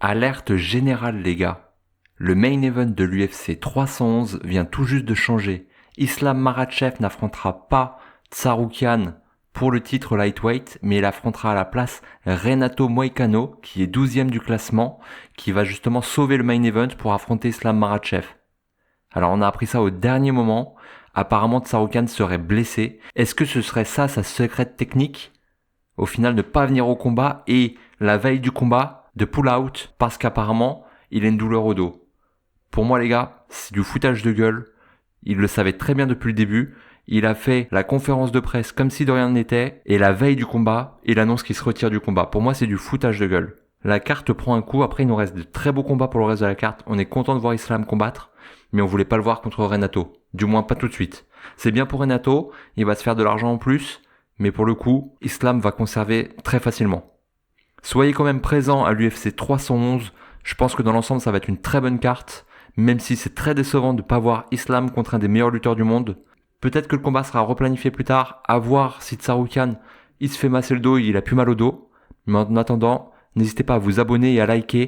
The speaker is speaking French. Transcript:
Alerte générale les gars. Le main event de l'UFC 311 vient tout juste de changer. Islam Makhachev n'affrontera pas Tsarukyan pour le titre lightweight, mais il affrontera à la place Renato Moicano, qui est 12e du classement, qui va justement sauver le main event pour affronter Islam Makhachev. Alors on a appris ça au dernier moment. Apparemment Tsarukyan serait blessé. Est-ce que ce serait ça sa secrète technique ? Au final, ne pas venir au combat et la veille du combat, de pull out parce qu'apparemment, il a une douleur au dos. Pour moi, les gars, c'est du foutage de gueule. Il le savait très bien depuis le début. Il a fait la conférence de presse comme si de rien n'était et la veille du combat, il annonce qu'il se retire du combat. Pour moi, c'est du foutage de gueule. La carte prend un coup. Après, il nous reste de très beaux combats pour le reste de la carte. On est content de voir Islam combattre, mais on voulait pas le voir contre Renato. Du moins, pas tout de suite. C'est bien pour Renato. Il va se faire de l'argent en plus. Mais pour le coup, Islam va conserver très facilement. Soyez quand même présents à l'UFC 311. Je pense que dans l'ensemble, ça va être une très bonne carte. Même si c'est très décevant de ne pas voir Islam contre un des meilleurs lutteurs du monde. Peut-être que le combat sera replanifié plus tard. À voir si Tsarukyan, il se fait masser le dos, il a plus mal au dos. Mais en attendant, n'hésitez pas à vous abonner et à liker.